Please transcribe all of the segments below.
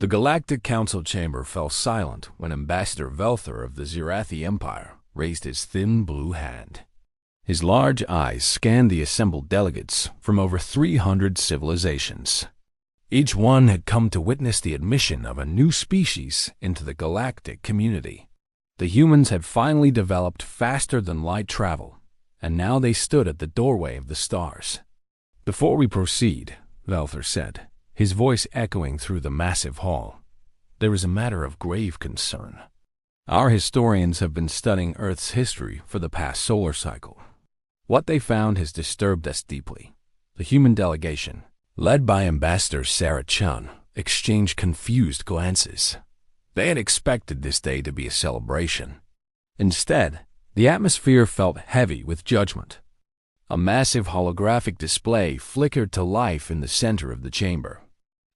The Galactic Council chamber fell silent when Ambassador Velthor of the Zirathi Empire raised his thin blue hand. His large eyes scanned the assembled delegates from over 300 civilizations. Each one had come to witness the admission of a new species into the galactic community. The humans had finally developed faster than light travel, and now they stood at the doorway of the stars. "Before we proceed," Velthor said, his voice echoing through the massive hall, "there is a matter of grave concern. Our historians have been studying Earth's history for the past solar cycle. What they found has disturbed us deeply." The human delegation, led by Ambassador Sarah Chun, exchanged confused glances. They had expected this day to be a celebration. Instead, the atmosphere felt heavy with judgment. A massive holographic display flickered to life in the center of the chamber.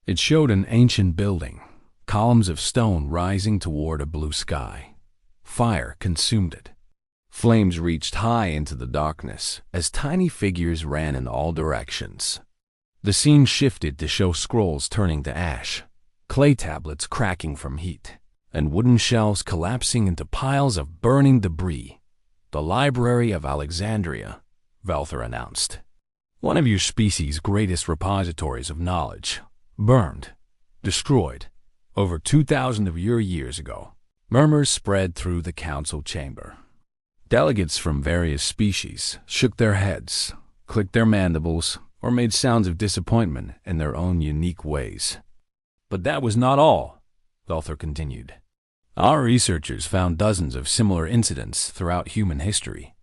It showed an ancient building, columns of stone rising toward a blue sky. Fire consumed it. Flames reached high into the darkness as tiny figures ran in all directions. The scene shifted to show scrolls turning to ash, clay tablets cracking from heat, and wooden shelves collapsing into piles of burning debris. "The Library of Alexandria," Velthor announced. "One of your species' greatest repositories of knowledge. Burned, destroyed, over 2,000 of your years ago." Murmurs spread through the council chamber. Delegates from various species shook their heads, clicked their mandibles, or made sounds of disappointment in their own unique ways. "But that was not all," Velthor continued. "Our researchers found dozens of similar incidents throughout human history.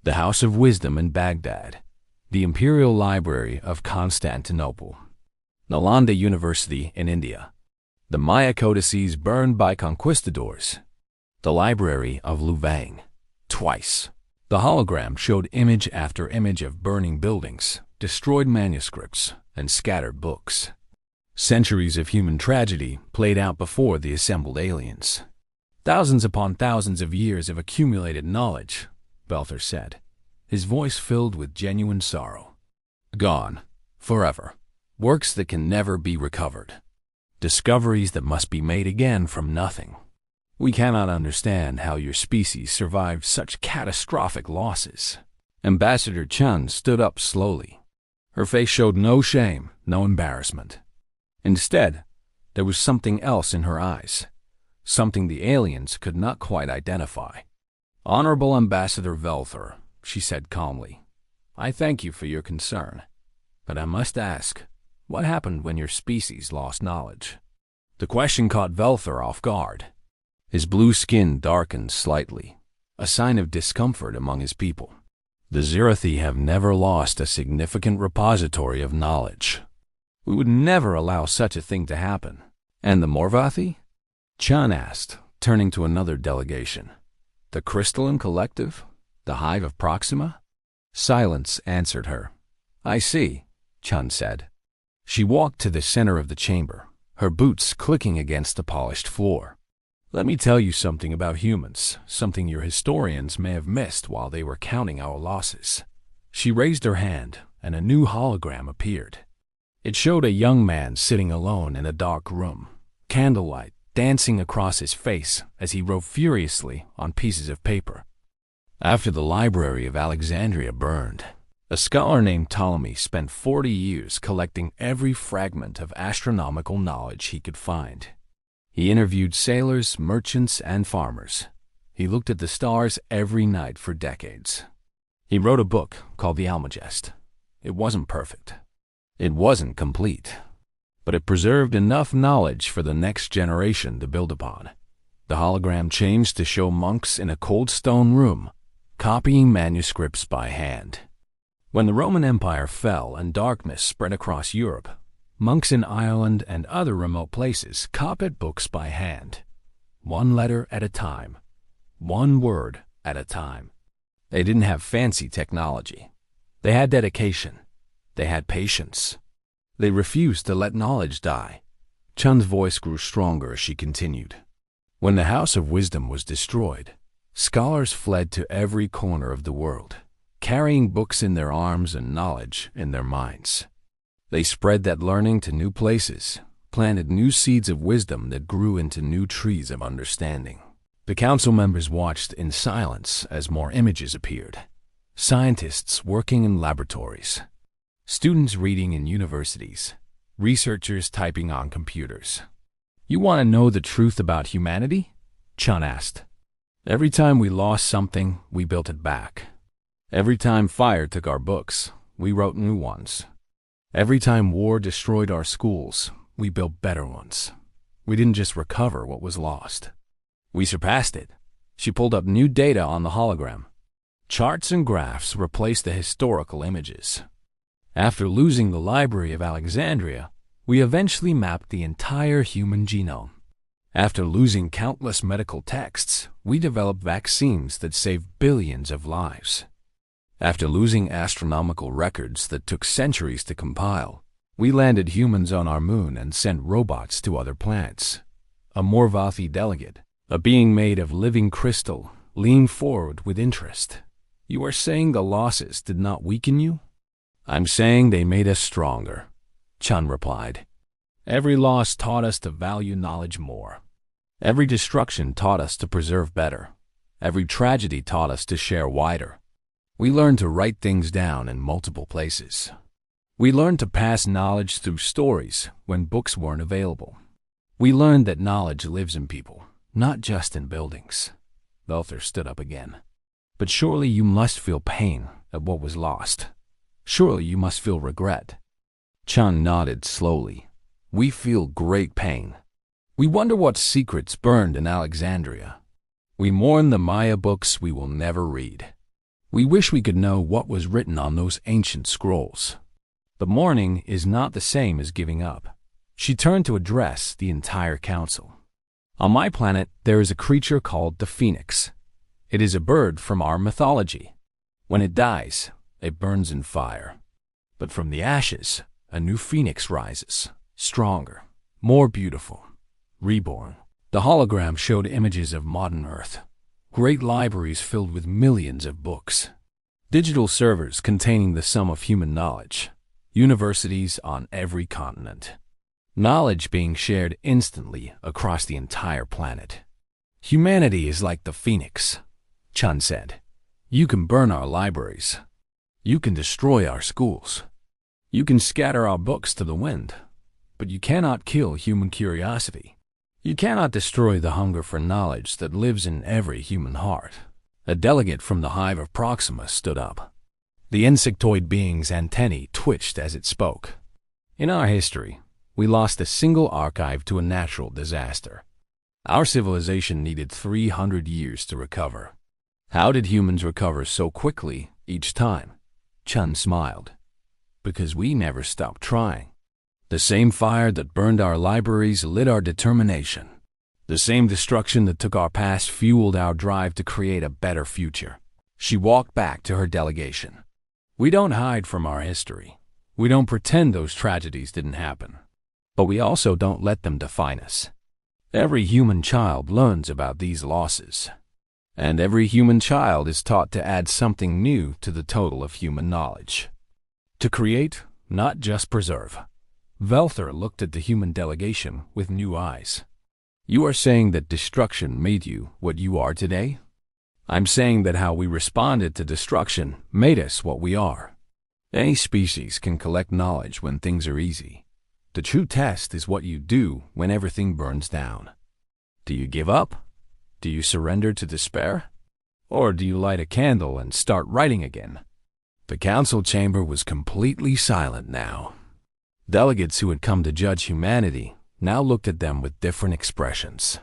The House of Wisdom in Baghdad, the Imperial Library of Constantinople, Nalanda University in India, the Maya codices burned by conquistadors, the Library of Louvain, twice." The hologram showed image after image of burning buildings, destroyed manuscripts, and scattered books. Centuries of human tragedy played out before the assembled aliens. "Thousands upon thousands of years of accumulated knowledge," Velthor said, his voice filled with genuine sorrow. "Gone, forever. Works that can never be recovered. Discoveries that must be made again from nothing. We cannot understand how your species survived such catastrophic losses." Ambassador Chun stood up slowly. Her face showed no shame, no embarrassment. Instead, there was something else in her eyes, something the aliens could not quite identify. "Honorable Ambassador Velthor," she said calmly, "I thank you for your concern, but I must ask, what happened when your species lost knowledge?" The question caught Velthor off guard. His blue skin darkened slightly, a sign of discomfort among his people. "The Zirathi have never lost a significant repository of knowledge. We would never allow such a thing to happen." "And the Morvathi?" Chun asked, turning to another delegation. "The Crystalline Collective? The Hive of Proxima?" Silence answered her. "I see," Chun said. She walked to the center of the chamber, her boots clicking against the polished floor. "Let me tell you something about humans, something your historians may have missed while they were counting our losses." She raised her hand, and a new hologram appeared. It showed a young man sitting alone in a dark room, candlelight dancing across his face as he wrote furiously on pieces of paper. "After the Library of Alexandria burned, a scholar named Ptolemy spent 40 years collecting every fragment of astronomical knowledge he could find. He interviewed sailors, merchants, and farmers. He looked at the stars every night for decades. He wrote a book called the Almagest. It wasn't perfect. It wasn't complete. But it preserved enough knowledge for the next generation to build upon." The hologram changed to show monks in a cold stone room, copying manuscripts by hand. When the Roman Empire fell and darkness spread across Europe, monks in Ireland and other remote places copied books by hand, one letter at a time, one word at a time. They didn't have fancy technology. They had dedication. They had patience. They refused to let knowledge die. Chun's voice grew stronger as she continued. "When the House of Wisdom was destroyed, scholars fled to every corner of the world, carrying books in their arms and knowledge in their minds. They spread that learning to new places planted new seeds of wisdom that grew into new trees of understanding. The council members watched in silence as more images appeared. Scientists working in laboratories, students reading in universities, researchers typing on computers. "You want to know the truth about humanity?" Chun asked. "Every time we lost something, we built it back. Every time fire took our books, we wrote new ones. Every time war destroyed our schools, we built better ones. We didn't just recover what was lost. We surpassed it." She pulled up new data on the hologram. Charts and graphs replaced the historical images. After losing the Library of Alexandria, we eventually mapped the entire human genome. After losing countless medical texts, we developed vaccines that saved billions of lives. After losing astronomical records that took centuries to compile, we landed humans on our moon and sent robots to other planets. A Morvathi delegate, a being made of living crystal, leaned forward with interest. "You are saying the losses did not weaken you?" "I'm saying they made us stronger," Chun replied. "Every loss taught us to value knowledge more. Every destruction taught us to preserve better. Every tragedy taught us to share wider. We learned to write things down in multiple places. We learned to pass knowledge through stories when books weren't available. We learned that knowledge lives in people, not just in buildings." Velther stood up again. "But surely you must feel pain at what was lost. Surely you must feel regret." Chun nodded slowly. "We feel great pain. We wonder what secrets burned in Alexandria. We mourn the Maya books we will never read. We wish we could know what was written on those ancient scrolls. But mourning is not the same as giving up." She turned to address the entire council. "On my planet, there is a creature called the Phoenix. It is a bird from our mythology. When it dies, it burns in fire. But from the ashes, a new phoenix rises, stronger, more beautiful, reborn." The hologram showed images of modern Earth. Great libraries filled with millions of books. Digital servers containing the sum of human knowledge. Universities on every continent. Knowledge being shared instantly across the entire planet. "Humanity is like the phoenix," Chun said. "You can burn our libraries. You can destroy our schools. You can scatter our books to the wind. But you cannot kill human curiosity. You cannot destroy the hunger for knowledge that lives in every human heart." A delegate from the hive of Proxima stood up. The insectoid being's antennae twitched as it spoke. "In our history, we lost a single archive to a natural disaster. Our civilization needed 300 years to recover. How did humans recover so quickly each time?" Chun smiled. "Because we never stopped trying. The same fire that burned our libraries lit our determination. The same destruction that took our past fueled our drive to create a better future." She walked back to her delegation. "We don't hide from our history. We don't pretend those tragedies didn't happen. But we also don't let them define us. Every human child learns about these losses. And every human child is taught to add something new to the total of human knowledge. To create, not just preserve." Velther looked at the human delegation with new eyes. "You are saying that destruction made you what you are today?" "I'm saying that how we responded to destruction made us what we are. Any species can collect knowledge when things are easy. The true test is what you do when everything burns down. Do you give up? Do you surrender to despair? Or do you light a candle and start writing again?" The council chamber was completely silent now. Delegates who had come to judge humanity now looked at them with different expressions.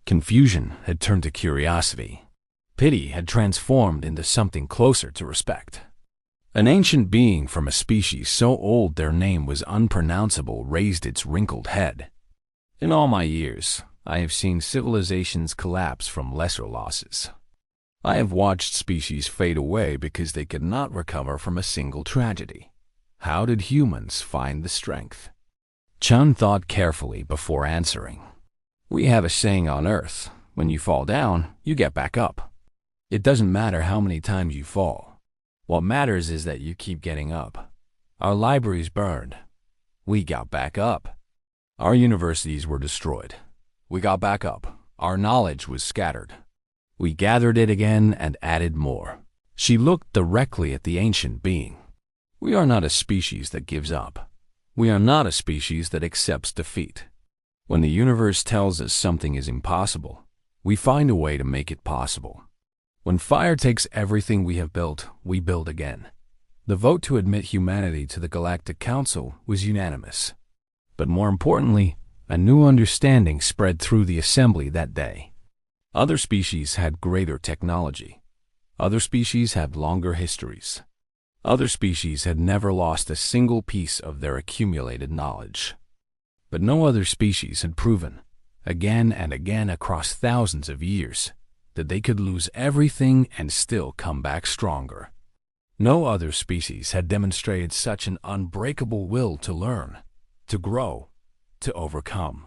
Confusion had turned to curiosity. Pity had transformed into something closer to respect. An ancient being from a species so old their name was unpronounceable raised its wrinkled head. "In all my years, I have seen civilizations collapse from lesser losses. I have watched species fade away because they could not recover from a single tragedy. How did humans find the strength?" Chun thought carefully before answering. "We have a saying on Earth, when you fall down, you get back up. It doesn't matter how many times you fall. What matters is that you keep getting up. Our libraries burned. We got back up. Our universities were destroyed. We got back up. Our knowledge was scattered. We gathered it again and added more. She looked directly at the ancient being. We are not a species that gives up. We are not a species that accepts defeat. When the universe tells us something is impossible, we find a way to make it possible. When fire takes everything we have built, we build again. The vote to admit humanity to the Galactic Council was unanimous. But more importantly, a new understanding spread through the assembly that day. Other species had greater technology. Other species had longer histories. Other species had never lost a single piece of their accumulated knowledge. But no other species had proven, again and again across thousands of years, that they could lose everything and still come back stronger. No other species had demonstrated such an unbreakable will to learn, to grow, to overcome.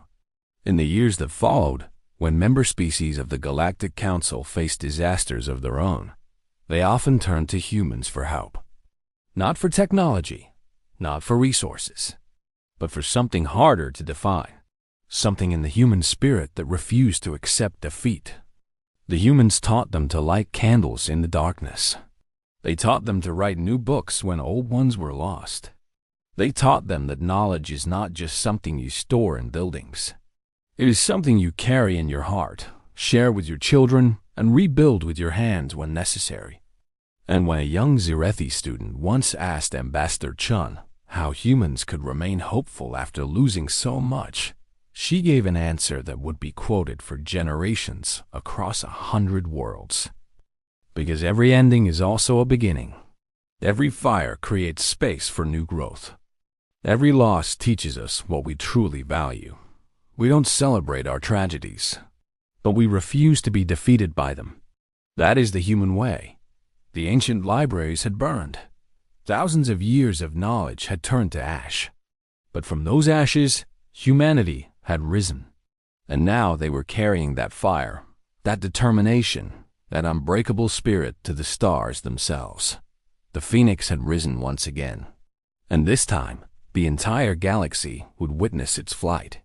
In the years that followed, when member species of the Galactic Council faced disasters of their own, they often turned to humans for help. Not for technology, not for resources, but for something harder to define, something in the human spirit that refused to accept defeat. The humans taught them to light candles in the darkness. They taught them to write new books when old ones were lost. They taught them that knowledge is not just something you store in buildings. It is something you carry in your heart, share with your children, and rebuild with your hands when necessary. And when a young Zirathi student once asked Ambassador Chun how humans could remain hopeful after losing so much, she gave an answer that would be quoted for generations across 100 worlds. Because every ending is also a beginning. Every fire creates space for new growth. Every loss teaches us what we truly value. We don't celebrate our tragedies, but we refuse to be defeated by them. That is the human way. The ancient libraries had burned. Thousands of years of knowledge had turned to ash. But from those ashes, humanity had risen. And now they were carrying that fire, that determination, that unbreakable spirit to the stars themselves. The phoenix had risen once again. And this time, the entire galaxy would witness its flight.